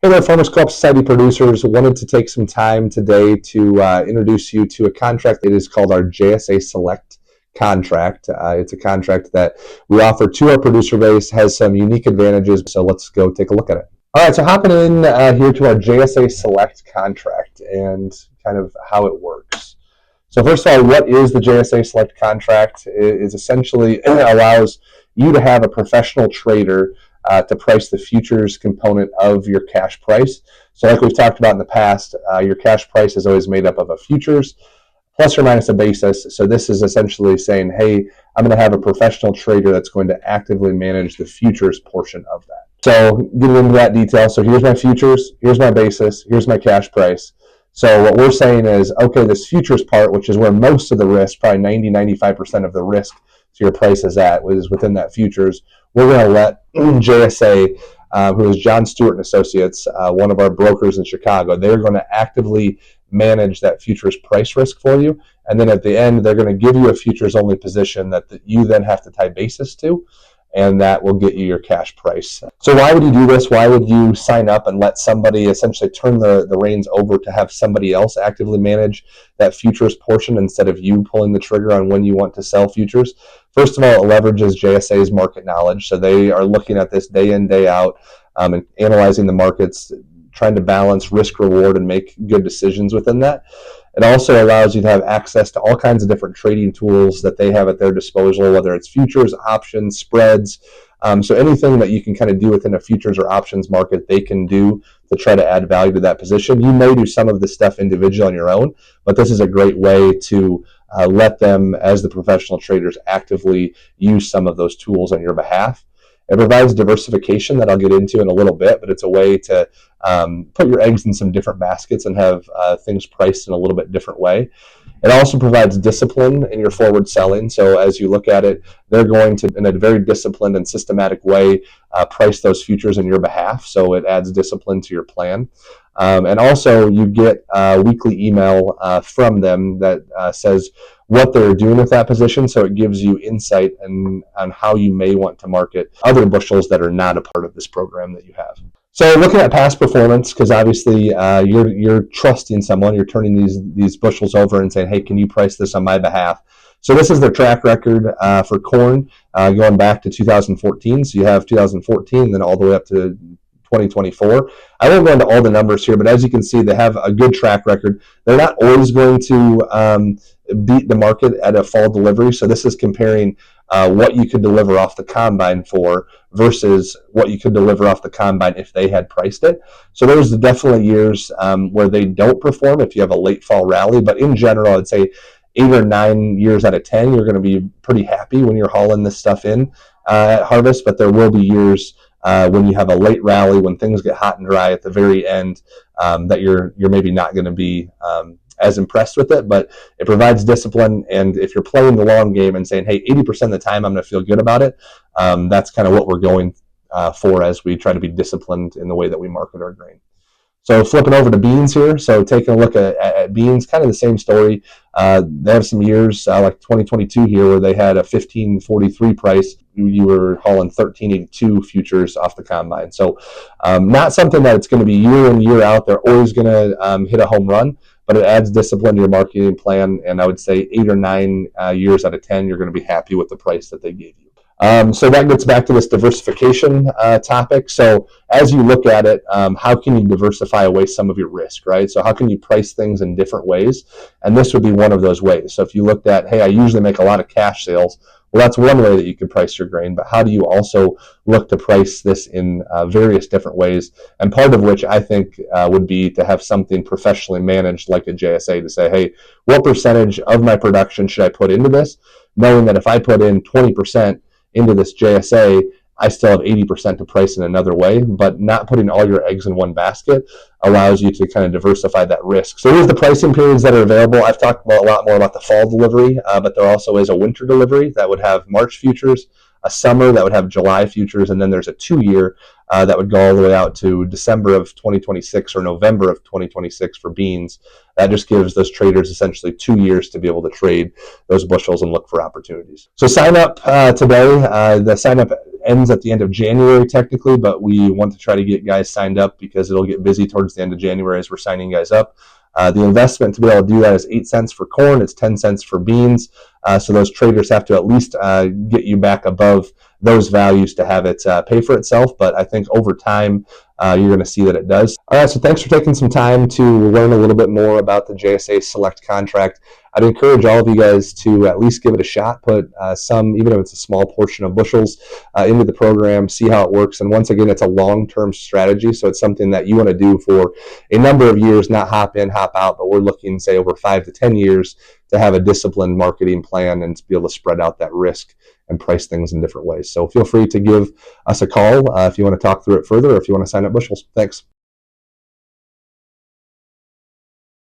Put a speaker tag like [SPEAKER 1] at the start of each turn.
[SPEAKER 1] Hey there, Farmers Coop Society producers. Wanted to take some time today to introduce you to a contract. It is called our JSA Select Contract. It's a contract that we offer to our producer base, has some unique advantages, so let's go take a look at it. All right, so hopping in here to our JSA Select Contract and kind of how it works. So first of all, what is the JSA Select Contract? It is essentially allows you to have a professional trader to price the futures component of your cash price. So like we've talked about in the past, your cash price is always made up of a futures plus or minus a basis. So this is essentially saying, hey, I'm going to have a professional trader that's going to actively manage the futures portion of that. So getting into that detail, so here's my futures, here's my basis, here's my cash price. So what we're saying is, okay, this futures part, which is where most of the risk, probably 90-95% of the risk to your price is at, is within that futures. We're going to let JSA, who is John Stewart and Associates, one of our brokers in Chicago, they're going to actively manage that futures price risk for you. And then at the end, they're going to give you a futures only position that you then have to tie basis to, and that will get you your cash price. So why would you do this? Why would you sign up and let somebody essentially turn the reins over to have somebody else actively manage that futures portion instead of you pulling the trigger on when you want to sell futures? First of all, it leverages JSA's market knowledge. So they are looking at this day in, day out, and analyzing the markets, trying to balance risk reward and make good decisions within that. It also allows you to have access to all kinds of different trading tools that they have at their disposal, whether it's futures, options, spreads. So anything that you can kind of do within a futures or options market, they can do to try to add value to that position. You may do some of this stuff individually on your own, but this is a great way to let them, as the professional traders, actively use some of those tools on your behalf. It provides diversification that I'll get into in a little bit, but it's a way to put your eggs in some different baskets and have things priced in a little bit different way. It also provides discipline in your forward selling. So as you look at it, they're going to, in a very disciplined and systematic way, price those futures on your behalf. So it adds discipline to your plan. And also you get a weekly email from them that says what they're doing with that position. So it gives you insight on how you may want to market other bushels that are not a part of this program that you have. So looking at past performance, because obviously you're trusting someone, you're turning these bushels over and saying, hey, can you price this on my behalf? So this is their track record for corn going back to 2014. So you have 2014, then all the way up to 2024. I won't go into all the numbers here, but as you can see, they have a good track record. They're not always going to beat the market at a fall delivery. So this is comparing what you could deliver off the combine for versus what you could deliver off the combine if they had priced it. So there's definitely years where they don't perform if you have a late fall rally, but in general, I'd say 8 or 9 years out of 10, you're going to be pretty happy when you're hauling this stuff in at harvest, but there will be years when you have a late rally, when things get hot and dry at the very end, that you're maybe not going to be as impressed with it, but it provides discipline. And if you're playing the long game and saying, hey, 80% of the time I'm going to feel good about it, that's kind of what we're going for as we try to be disciplined in the way that we market our grain. So flipping over to beans here. So taking a look at beans, kind of the same story. They have some years like 2022 here where they had a 15.43 price. You were hauling 13.82 futures off the combine. So not something that it's going to be year in, year out. They're always going to hit a home run, but it adds discipline to your marketing plan. And I would say 8 or 9 years out of 10, you're going to be happy with the price that they gave you. So that gets back to this diversification topic. So as you look at it, how can you diversify away some of your risk, right? So how can you price things in different ways? And this would be one of those ways. So if you looked at, hey, I usually make a lot of cash sales, well, that's one way that you could price your grain, but how do you also look to price this in various different ways? And part of which I think would be to have something professionally managed like a JSA to say, hey, what percentage of my production should I put into this? Knowing that if I put in 20% into this JSA, I still have 80% to price in another way, but not putting all your eggs in one basket allows you to kind of diversify that risk. So here's the pricing periods that are available. I've talked a lot more about the fall delivery, but there also is a winter delivery that would have March futures, a summer that would have July futures, and then there's a 2-year that would go all the way out to December of 2026 or November of 2026 for beans. That just gives those traders essentially 2 years to be able to trade those bushels and look for opportunities. So sign up today. The sign up ends at the end of January technically, but we want to try to get guys signed up because it'll get busy towards the end of January as we're signing guys up. The investment to be able to do that is 8 cents for corn. It's 10 cents for beans. So those traders have to at least get you back above those values to have it pay for itself. But I think over time, you're going to see that it does. All right, so thanks for taking some time to learn a little bit more about the JSA Select Contract. I'd encourage all of you guys to at least give it a shot, put some, even if it's a small portion of bushels, into the program, see how it works. And once again, it's a long-term strategy, so it's something that you want to do for a number of years, not hop in, hop out, but we're looking, say, over 5 to 10 years to have a disciplined marketing plan and to be able to spread out that risk and price things in different ways. So feel free to give us a call if you want to talk through it further or if you want to sign up bushels. Thanks.